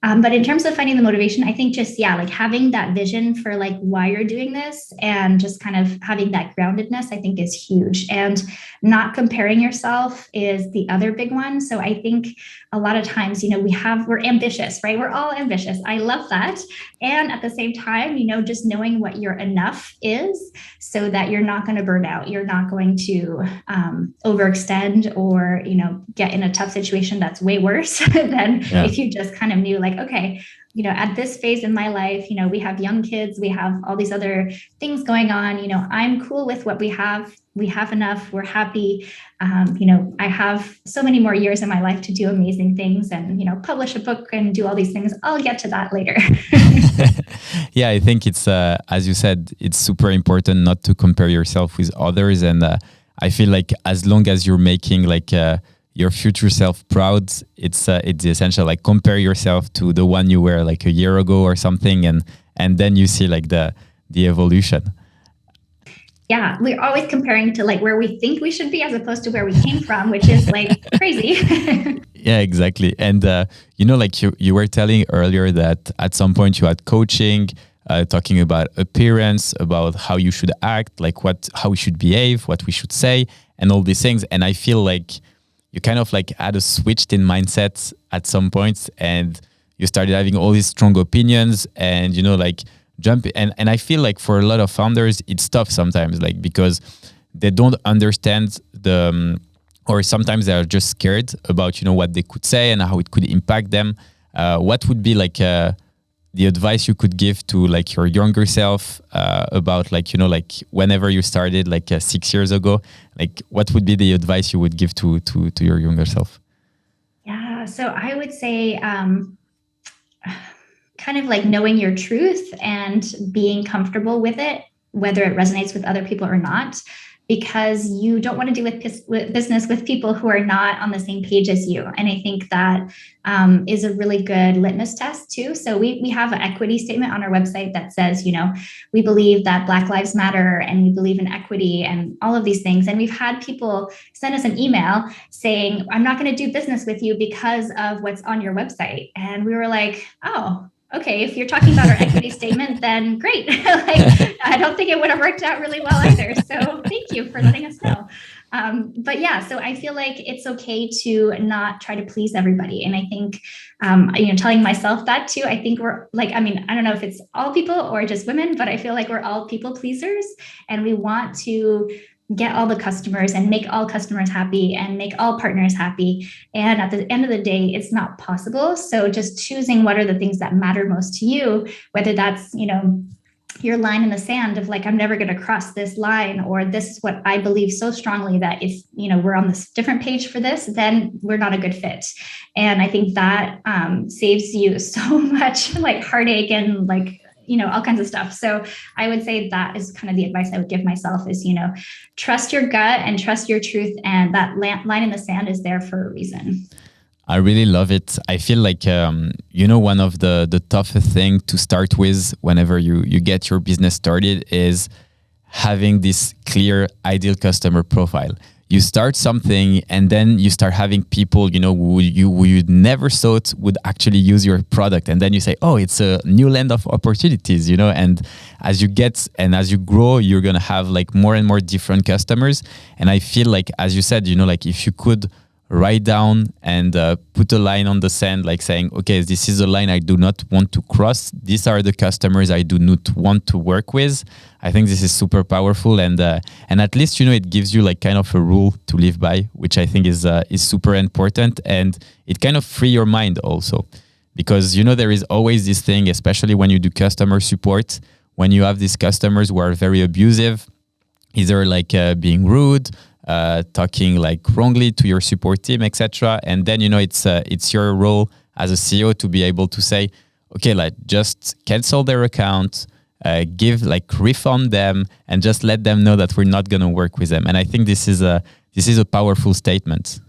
But in terms of finding the motivation, I think just, like having that vision for like why you're doing this and just kind of having that groundedness, I think is huge. And not comparing yourself is the other big one. So I think a lot of times, we're ambitious, right? We're all ambitious. I love that. And at the same time, just knowing what your enough is so that you're not going to burn out. You're not going to overextend or, get in a tough situation that's way worse than if you just kind of knew like, like, okay, at this phase in my life, we have young kids, we have all these other things going on. I'm cool with what we have. We have enough. We're happy. I have so many more years in my life to do amazing things and, publish a book and do all these things. I'll get to that later. Yeah, I think it's, as you said, it's super important not to compare yourself with others. And I feel like as long as you're making like your future self proud, it's essential. Like compare yourself to the one you were like a year ago or something, and then you see like the evolution. Yeah, we're always comparing to like where we think we should be as opposed to where we came from, which is like crazy. Yeah, exactly. And like you were telling earlier that at some point you had coaching, talking about appearance, about how you should act, like how we should behave, what we should say, and all these things. And I feel like you kind of like had a switch in mindset at some point, and you started having all these strong opinions, and like jump. And I feel like for a lot of founders, it's tough sometimes, like because they don't understand or sometimes they are just scared about what they could say and how it could impact them. What would be like the advice you could give to like your younger self about like like whenever you started like 6 years ago, like what would be the advice you would give to your younger self? Yeah, so I would say kind of like knowing your truth and being comfortable with it, whether it resonates with other people or not, because you don't want to do with business with people who are not on the same page as you. And I think that is a really good litmus test too. So we have an equity statement on our website that says, we believe that Black Lives Matter and we believe in equity and all of these things. And we've had people send us an email saying, I'm not going to do business with you because of what's on your website. And we were like, oh, okay, if you're talking about our equity statement, then great. Like, I don't think it would have worked out really well either. So thank you for letting us know. But yeah, so I feel like it's okay to not try to please everybody. And I think, telling myself that too, I think we're like, I don't know if it's all people or just women, but I feel like we're all people pleasers and we want to get all the customers and make all customers happy and make all partners happy. And at the end of the day, it's not possible. So just choosing what are the things that matter most to you, whether that's, your line in the sand of like, I'm never going to cross this line, or this is what I believe so strongly that if, we're on this different page for this, then we're not a good fit. And I think that saves you so much like heartache and like, all kinds of stuff. So I would say that is kind of the advice I would give myself is, trust your gut and trust your truth. And that line in the sand is there for a reason. I really love it. I feel like, one of the toughest thing to start with whenever you get your business started is having this clear ideal customer profile. You start something and then you start having people, who you never thought would actually use your product. And then you say, oh, it's a new land of opportunities, and as you grow, you're going to have like more and more different customers. And I feel like, as you said, like if you could write down and put a line on the sand, like saying, okay, this is a line I do not want to cross. These are the customers I do not want to work with. I think this is super powerful. And at least, it gives you like kind of a rule to live by, which I think is super important. And it kind of free your mind also, because, there is always this thing, especially when you do customer support, when you have these customers who are very abusive, either like being rude, talking like wrongly to your support team, etc. And then, it's your role as a CEO to be able to say, okay, like just cancel their account, refund them, and just let them know that we're not going to work with them. And I think this is a powerful statement.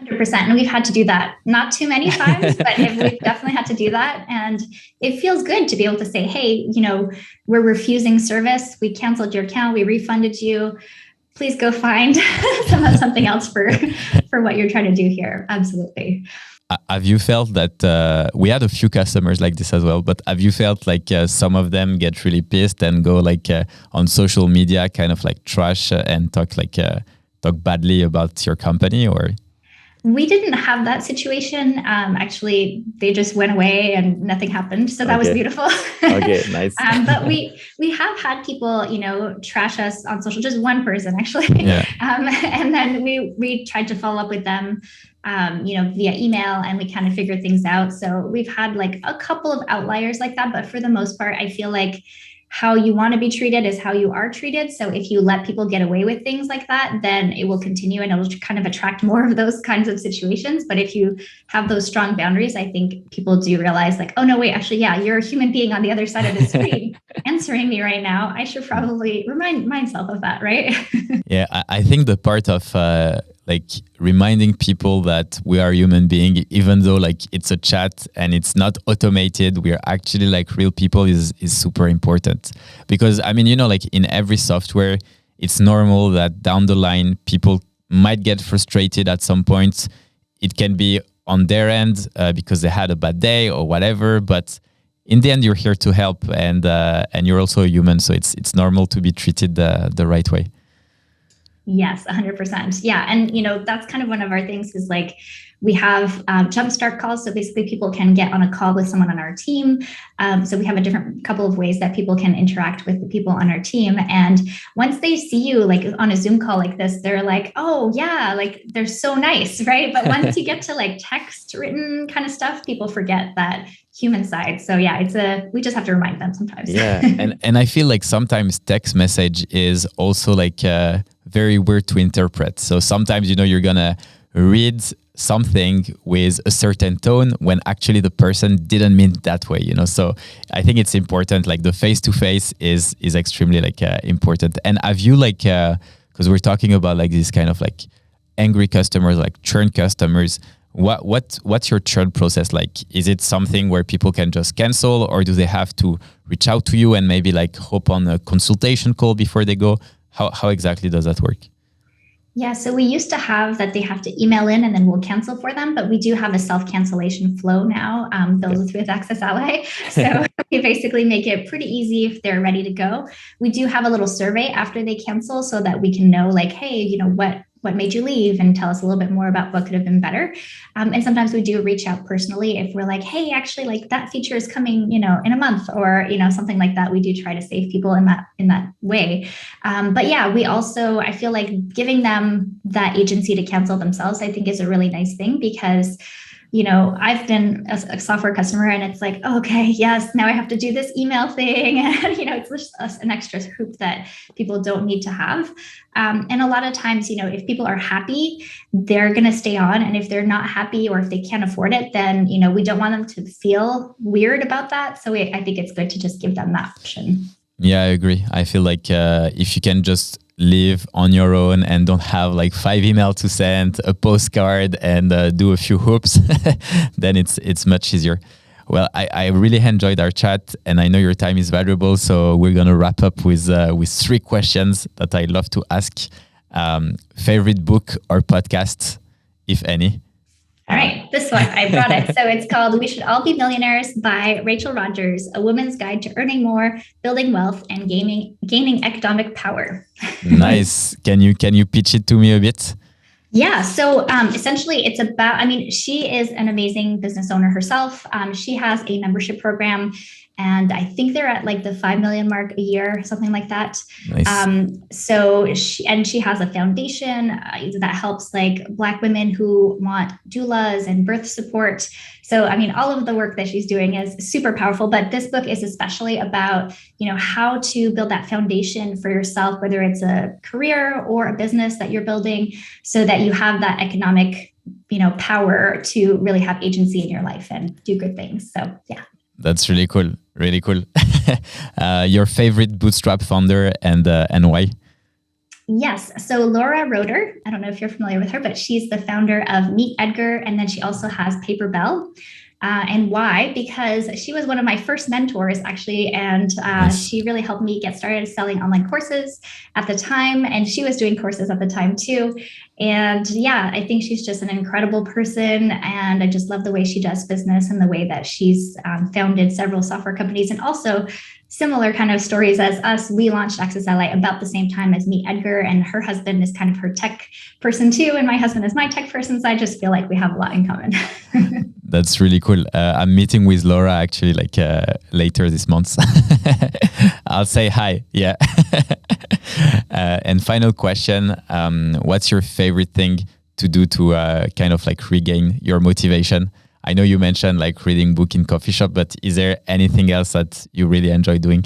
100%. And we've had to do that, not too many times, but we've definitely had to do that. And it feels good to be able to say, hey, we're refusing service. We canceled your account. We refunded you. Please go find something else for what you're trying to do here. Absolutely. Have you felt that we had a few customers like this as well, but have you felt like some of them get really pissed and go like on social media, kind of like trash and talk badly about your company? Or We didn't have that situation. Actually, they just went away and nothing happened. So that was beautiful. Okay, nice. But we have had people, trash us on social, just one person actually. Yeah. And then we tried to follow up with them, via email, and we kind of figured things out. So we've had like a couple of outliers like that, but for the most part, I feel like how you want to be treated is how you are treated. So if you let people get away with things like that, then it will continue and it'll kind of attract more of those kinds of situations. But if you have those strong boundaries, I think people do realize like, oh no, wait, actually, yeah, you're a human being on the other side of the screen answering me right now. I should probably remind myself of that, right? Yeah, I think the part of like reminding people that we are human being, even though like it's a chat and it's not automated, we're actually like real people is super important. Because I mean, like in every software, it's normal that down the line, people might get frustrated at some point. It can be on their end because they had a bad day or whatever, but in the end, you're here to help, and you're also a human, so it's normal to be treated the right way. Yes, 100%. Yeah. And, that's kind of one of our things is like, we have jumpstart calls. So basically people can get on a call with someone on our team. So we have a different couple of ways that people can interact with the people on our team. And once they see you like on a Zoom call like this, they're like, oh yeah, like they're so nice, right? But once you get to like text written kind of stuff, people forget that human side. So yeah, we just have to remind them sometimes. Yeah. and I feel like sometimes text message is also like very weird to interpret. So sometimes, you're going to read something with a certain tone when actually the person didn't mean it that way, So I think it's important, like the face-to-face is extremely like important. And have you like, because we're talking about like this kind of like angry customers, like churn customers, what's your churn process like? Is it something where people can just cancel, or do they have to reach out to you and maybe like hop on a consultation call before they go? How exactly does that work? Yeah, so we used to have that they have to email in and then we'll cancel for them, but we do have a self-cancellation flow now built with AccessAlly. So we basically make it pretty easy if they're ready to go. We do have a little survey after they cancel so that we can know like, hey, what made you leave, and tell us a little bit more about what could have been better. And sometimes we do reach out personally if we're like, hey, actually like that feature is coming, in a month, or, something like that. We do try to save people in that way. But yeah, we also, I feel like giving them that agency to cancel themselves, I think is a really nice thing because I've been a software customer and it's like, okay, yes, now I have to do this email thing. And, it's just an extra hoop that people don't need to have. And a lot of times, if people are happy, they're going to stay on. And if they're not happy or if they can't afford it, then, we don't want them to feel weird about that. So I think it's good to just give them that option. Yeah, I agree. I feel like if you can just live on your own and don't have like 5 emails to send, a postcard, and do a few hoops, then it's much easier. Well, I really enjoyed our chat, and I know your time is valuable, so we're gonna wrap up with 3 questions that I love to ask. Favorite book or podcast, if any? All right, this one, I brought it. So it's called We Should All Be Millionaires by Rachel Rodgers, A Woman's Guide to Earning More, Building Wealth, and Gaining Economic Power. Nice. Can you pitch it to me a bit? Yeah. So essentially it's about, she is an amazing business owner herself. She has a membership program, and I think they're at like the 5 million mark a year, something like that. Nice. So she has a foundation that helps like Black women who want doulas and birth support. So, all of the work that she's doing is super powerful, but this book is especially about, how to build that foundation for yourself, whether it's a career or a business that you're building, so that you have that economic, power to really have agency in your life and do good things. So, yeah. That's really cool. Really cool. Your favorite bootstrap founder and why? Yes. So Laura Roeder, I don't know if you're familiar with her, but she's the founder of Meet Edgar. And then she also has Paper Bell. And why? Because she was one of my first mentors, actually. And Nice. she really helped me get started selling online courses at the time. And she was doing courses at the time too. And yeah, I think she's just an incredible person. And I just love the way she does business and the way that she's founded several software companies, and also similar kind of stories as us. We launched AccessAlly about the same time as Meet Edgar, and her husband is kind of her tech person too, and my husband is my tech person. So I just feel like we have a lot in common. That's really cool. I'm meeting with Laura actually later this month. I'll say hi. Yeah. And final question, what's your favorite thing to do to kind of like regain your motivation? I know you mentioned like reading book in coffee shop, but is there anything else that you really enjoy doing?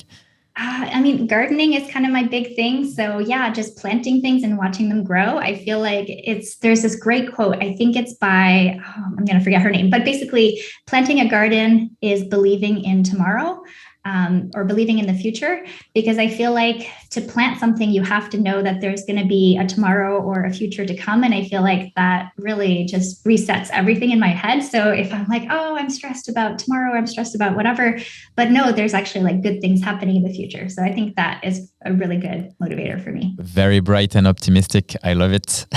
Gardening is kind of my big thing. So yeah, just planting things and watching them grow. I feel like there's this great quote. I think it's by, I'm going to forget her name, but basically planting a garden is believing in tomorrow. Or believing in the future, because I feel like to plant something, you have to know that there's going to be a tomorrow or a future to come. And I feel like that really just resets everything in my head. So if I'm like, oh, I'm stressed about tomorrow, I'm stressed about whatever, but no, there's actually like good things happening in the future. So I think that is a really good motivator for me. Very bright and optimistic. I love it.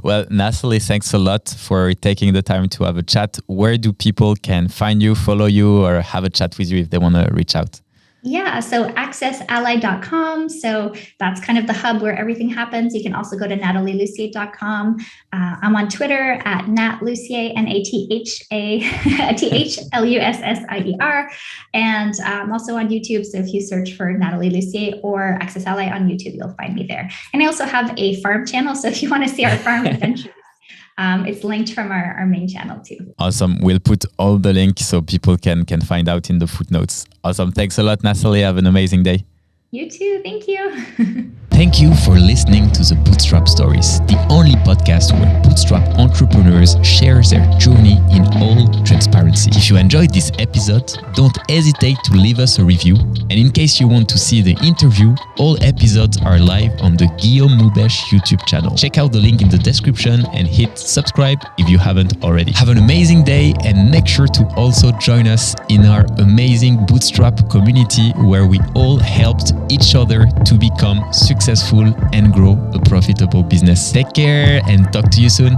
Well, Nathalie, thanks a lot for taking the time to have a chat. Where do people can find you, follow you, or have a chat with you if they want to reach out? Yeah, so AccessAlly.com. So that's kind of the hub where everything happens. You can also go to NathalieLussier.com. I'm on Twitter at NatLussier, NathaLussier. And I'm also on YouTube. So if you search for Nathalie Lussier or AccessAlly on YouTube, you'll find me there. And I also have a farm channel. So if you want to see our farm adventures, it's linked from our main channel too. Awesome. We'll put all the links so people can find out in the footnotes. Awesome. Thanks a lot, Nathalie. Have an amazing day. You too. Thank you. Thank you for listening to the Bootstrap Stories, the only podcast where bootstrap entrepreneurs share their journey in all transparency. If you enjoyed this episode, don't hesitate to leave us a review. And in case you want to see the interview, all episodes are live on the Guillaume Moubesh YouTube channel. Check out the link in the description and hit subscribe if you haven't already. Have an amazing day and make sure to also join us in our amazing Bootstrap community where we all helped each other to become successful and grow a profitable business. Take care and talk to you soon.